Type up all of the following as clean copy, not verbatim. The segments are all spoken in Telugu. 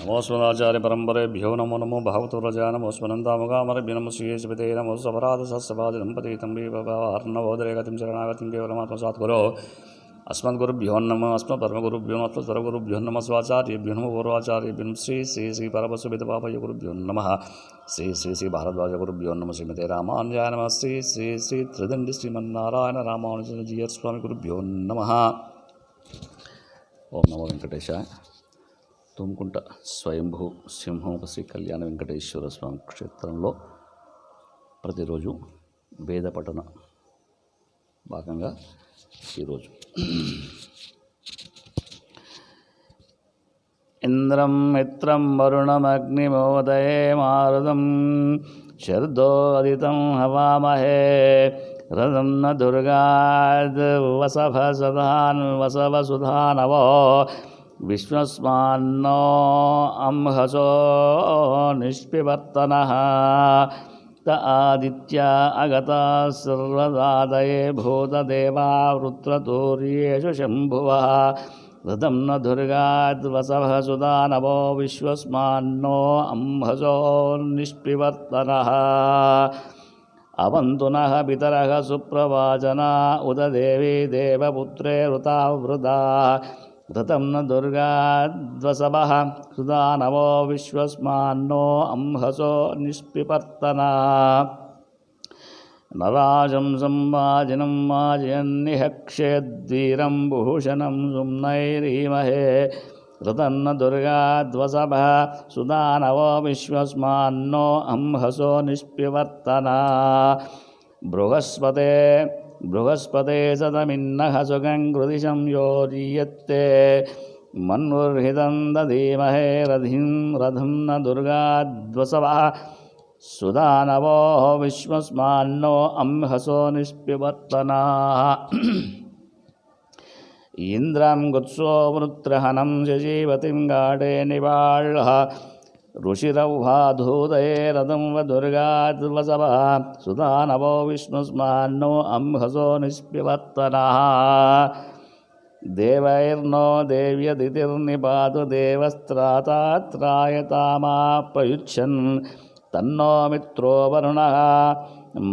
नमोस्मदाचार्य परंपरेभ्यो नमो नमो भागवतव्रजा नमो स्मरन्तामुगामरेभ्यो नमो श्रीयेशपते नमो सपराधसस्यपादिदम्पति तम्बी भवार्णवोदरेगतिं शरणागतिं केवलमात्मसात्कुरो अस्मद्गुरुभ्यो नमः अस्मत्परमगुरुभ्यो नमः अस्मत्सर्वगुरुभ्यो नमः स्वाचार्येभ्यो नमः पूर्वाचार्येभ्यो श्री श्री श्री परमसुविधपापय गुरुभ्यो नमः श्री श्री श्री भारद्वाज गुरुभ्यो नमः श्रीमते रामानुजाय नमः श्री श्री श्री त्रिदण्डी श्रीमन्नारायण रामानुजजीयर स्वामी गुरुभ्यो नमः। ओम नमो वेंकटेशाय। తుమ్కుంట స్వయంభూ సింహముఖ శ్రీ కళ్యాణ వెంకటేశ్వర స్వామి క్షేత్రంలో ప్రతిరోజు వేద పఠన భాగంగా ఈరోజు ఇంద్రం మిత్రం వరుణమగ్నిమోదయే మారుతం శర్దో అదితం హవామహే రథం న దుర్గాద్ వసభ సదాన్ వసవ సుధానవో విశ్వస్మాన్నో అంహసో నిష్పివర్తనః త ఆదిత్య అగతా సర్వదాదయే భూతదేవా వృత్రతూర్యేషు శంభువః ఋతం న దుర్గాద్వసవః సుదానవో విశ్వస్మాన్నో అంహసో నిష్పివర్తనః అవంతు నః పితరః సుప్రవాచనా ఉద దేవీ దేవపుత్రే ఋతావృతా ఋతం న దుర్గాద్వసవః సుదానవో విశ్వస్మాన్నో అంహసో నిష్పిపర్తనా నరాజం సంవాజినం మాజయన్నిహక్షేద్వీరం భూషణం సుమ్నైరీమహే ఋతం న దుర్గాద్వసవః సుదానవో విశ్వస్మాన్నో అంహసో నిష్పివర్తనా బృహస్పతే సదమిన్నః సుగం కృదిశం యోరీయత్తే మన్వుర్హితం దధీమహే రథం న దుర్గాద్వసవః సుదానవో విశ్వస్మాన్నో అంహసో నిష్పివర్తనా ఇంద్రం గుత్సో వృత్రహణం శశీవతిం గాఢే నివాళః ఋషిరౌహాధూదయే రథం వ దుర్గాద్వసవః సుదానవో విష్ణుస్మాన్నో అంహసో నిష్పివర్తనః దేవైర్నో దేవ్యదితిర్నిపాతు దేవస్త్రాతాత్రాయతామాప్రయుచ్ఛన్ తన్నో మిత్రో వరుణః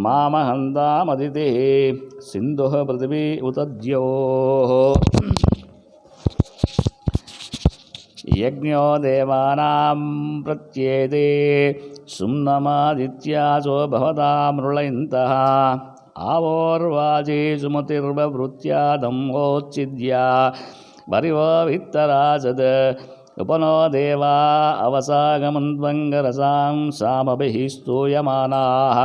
మామహంతామదితిః సింధుః పృథివీ ఉత ద్యోః యజ్ఞో దేవానాం ప్రత్యేతే సుమ్నమాదిత్యాసో భవతామృళయంతః ఆవోర్వాచీ సుమతిర్వవృత్యాదమ్మోచ్ఛిద్యా పరివో విత్తరాసద్ ఉపనో దేవా అవసాగమన్వంగరసాం సామభిః స్తూయమానాః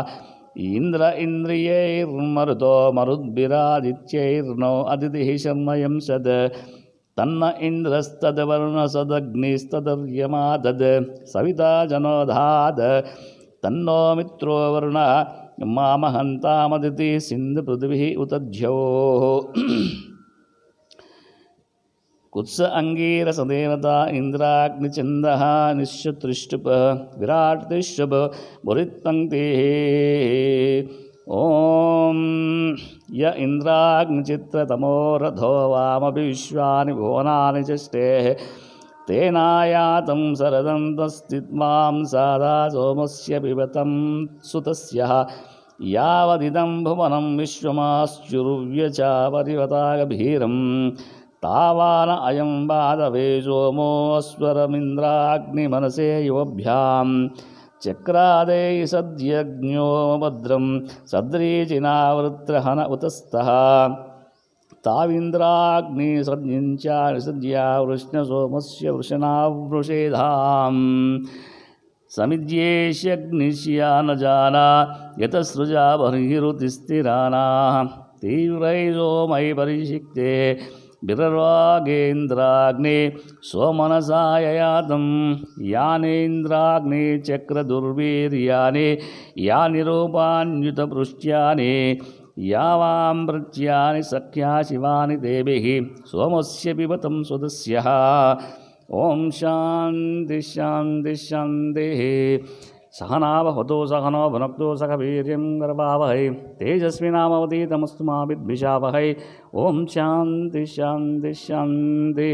ఇంద్ర ఇంద్రియైర్మరుతో మరుద్భిరాదిత్యైర్నో అదితిః శర్మయం సద్ తన్న ఇంద్రస్తద్వరుణసదగ్నిస్తదర్యమాదద్ సవితా జనోధాద్ తన్నో మిత్రో వరుణః మామహంతామదితి సింధు పృథివీ ఉత ద్యోః కుత్స అంగీరసదేవతా ఇంద్రాగ్నిచందః నిశ్చుతృష్టుప్ విరాట్ తిష్టుప్ మురిత్పంక్తిః ఓం య ఇంద్రాగ్నిచిత్రతమో రథో వామపి విశ్వాని భువనాని చష్టేః తేనాయాతం శరదం తస్థిత్వాం సాదా సోమస్య పిబతం సుతస్యః యావదిదం భువనం విశ్వమాశ్చుర్వ్యచాపరివతాగభీరం తావాన అయం బాధవే సోమో అస్వరమింద్రాగ్నిమనసే యువభ్యాం చక్రాదే సద్యజ్ఞో భద్రం సద్రీచినావృత్రహన ఉతస్థః తావింద్రాగ్ని సద్యంచా నిసద్యా వృష్ణ సోమస్య వృషణావృషేధాం సమిద్యేష్యగ్నిశ్యా న జానా యతసృజా బర్హిరుతిస్థిరానాః తీవ్రై సోమై పరిషిక్తే బిరర్వాగేంద్రాగ్నే సోమనసాయయాతం యానేంద్రాగ్నే చక్రదుర్వీర్యాని యాని రూపాన్యుతపృష్ట్యాని యావామృత్యాని సఖ్యా శివాని దేభిః సోమస్య పిబతం సుతస్యః ఓం శాంతి శాంతి శాంతిః सहनावतु सहनो भुनक्तु सह वीर्यं करवावहै तेजस्विनामवतीतमस्तु मा विद्विषावहै। ओम शांति शांति शांति।